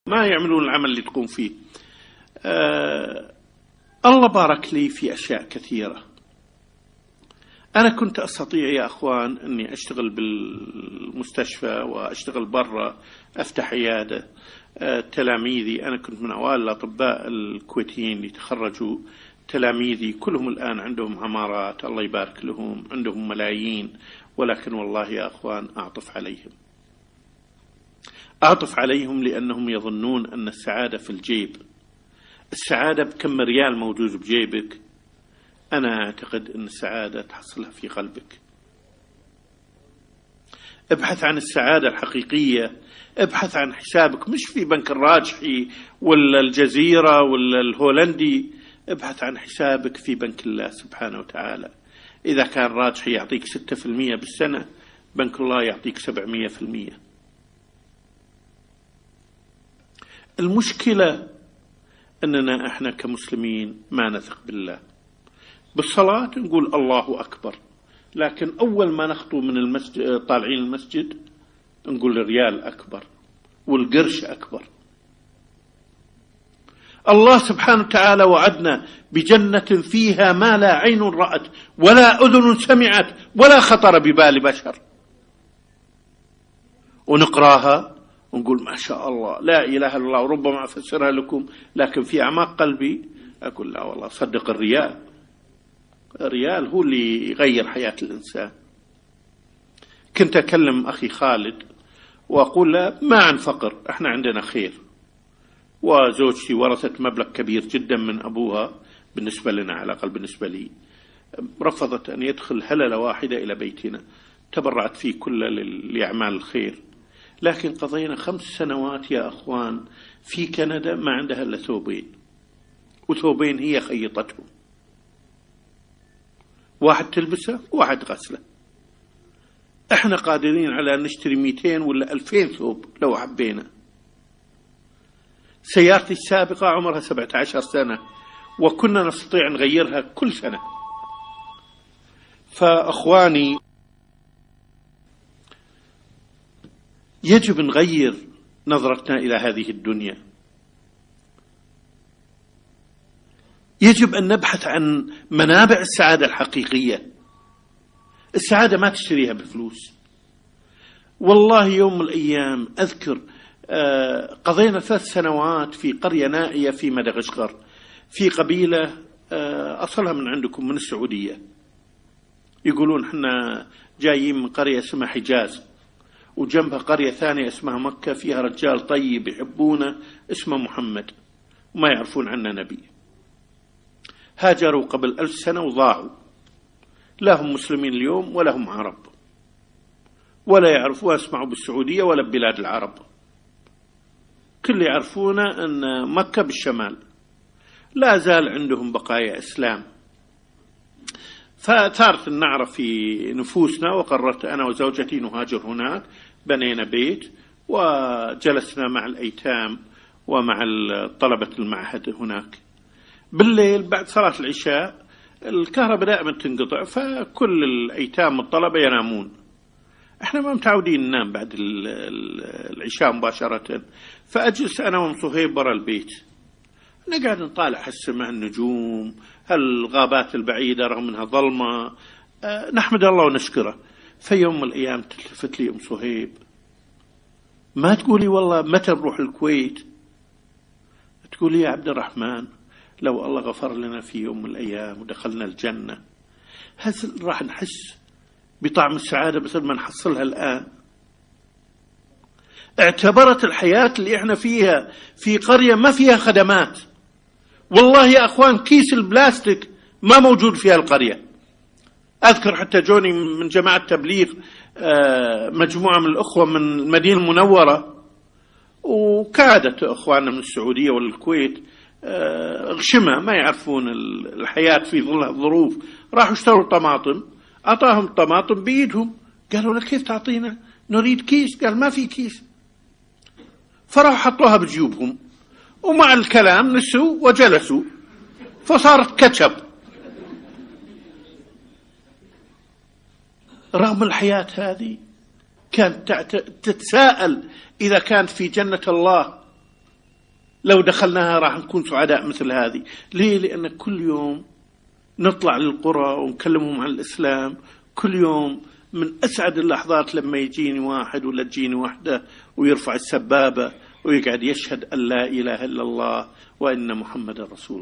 ما يعملون العمل اللي تقوم فيه. الله بارك لي في أشياء كثيرة. أنا كنت أستطيع يا أخوان أني أشتغل بالمستشفى وأشتغل برا، أفتح عيادة. تلاميذي، أنا كنت من أوائل الأطباء الكويتيين اللي تخرجوا، تلاميذي كلهم الآن عندهم عمارات، الله يبارك لهم، عندهم ملايين. ولكن والله يا أخوان أعطف عليهم لأنهم يظنون أن السعادة في الجيب. السعادة بكم ريال موجود بجيبك؟ أنا أعتقد أن السعادة تحصلها في قلبك. ابحث عن السعادة الحقيقية، ابحث عن حسابك، مش في بنك الراجحي ولا الجزيرة ولا الهولندي، ابحث عن حسابك في بنك الله سبحانه وتعالى. إذا كان راجحي يعطيك 6% بالسنة، بنك الله يعطيك 700%. المشكلة أننا إحنا كمسلمين ما نثق بالله. بالصلاة نقول الله أكبر، لكن أول ما نخطو من المسجد طالعين المسجد نقول الريال أكبر والقرش أكبر. الله سبحانه وتعالى وعدنا بجنة فيها ما لا عين رأت ولا أذن سمعت ولا خطر ببال بشر. ونقراها ونقول ما شاء الله لا إله إلا الله، وربما أفسرها لكم، لكن في أعماق قلبي أقول لا والله صدق الريال. الريال هو اللي يغير حياة الإنسان. كنت أكلم أخي خالد وأقول له ما عن فقر، إحنا عندنا خير، وزوجتي ورثت مبلغ كبير جدا من أبوها، بالنسبة لنا على الأقل بالنسبة لي، رفضت أن يدخل هللة واحدة إلى بيتنا، تبرعت فيه كله لأعمال الخير. لكن قضينا 5 سنوات يا أخوان في كندا ما عندها إلا ثوبين، وثوبين هي خيطتهم، واحد تلبسه وواحد غسله. احنا قادرين على أن نشتري 200 ولا 2000 ثوب لو حبينا. سيارتي السابقة عمرها 17 سنة وكنا نستطيع نغيرها كل سنة. فأخواني يجب نغير نظرتنا إلى هذه الدنيا. يجب أن نبحث عن منابع السعادة الحقيقية. السعادة ما تشتريها بفلوس. والله يوم من الأيام أذكر قضينا 3 سنوات في قرية نائية في مدغشقر، في قبيلة أصلها من عندكم من السعودية، يقولون احنا جايين من قرية اسمها حجاز، وجنبها قرية ثانية اسمها مكة، فيها رجال طيب يحبونه اسمه محمد وما يعرفون عنه نبي. هاجروا قبل 1000 سنة وضاعوا، لا هم مسلمين اليوم ولا هم عرب، ولا يعرفوا اسمعوا بالسعودية ولا ببلاد العرب. كل يعرفون أن مكة بالشمال لا زال عندهم بقايا إسلام. فثارت النعرة في نفوسنا، وقررت أنا وزوجتي نهاجر هناك. بنينا بيت وجلسنا مع الأيتام ومع طلبة المعهد هناك. بالليل بعد صلاة العشاء الكهرباء دائما تنقطع، فكل الأيتام والطلبة ينامون. احنا ما متعودين ننام بعد العشاء مباشرة. فأجلس أنا ومصهيب برا البيت، نقعد نطالع السماء، النجوم، الغابات البعيدة رغم أنها ظلمة، نحمد الله ونشكره. في يوم من الأيام تلتفت لي أم صهيب، ما تقولي والله متى نروح الكويت؟ تقولي يا عبد الرحمن لو الله غفر لنا في يوم من الأيام ودخلنا الجنة، هل راح نحس بطعم السعادة مثل ما نحصلها الآن؟ اعتبرت الحياة اللي احنا فيها في قرية ما فيها خدمات. والله يا أخوان كيس البلاستيك ما موجود فيها القرية. أذكر حتى جوني من جماعة تبليغ مجموعة من الأخوة من المدينة المنورة، وكادت أخواننا من السعودية والكويت غشمة ما يعرفون الحياة في ظل الظروف، راحوا اشتروا طماطم، أعطاهم طماطم بيدهم، قالوا له كيف تعطينا؟ نريد كيس. قال ما في كيس. فراحوا حطوها بجيوبهم، ومع الكلام نسوا وجلسوا، فصارت كتشب. رغم الحياة هذه كانت تتساءل إذا كانت في جنة الله لو دخلناها راح نكون سعداء مثل هذه. ليه؟ لأن كل يوم نطلع للقرى ونكلمهم عن الإسلام. كل يوم من أسعد اللحظات لما يجيني واحد ولا تجيني واحدة ويرفع السبابة ويقعد يشهد أن لا إله إلا الله وأن محمد رسول الله.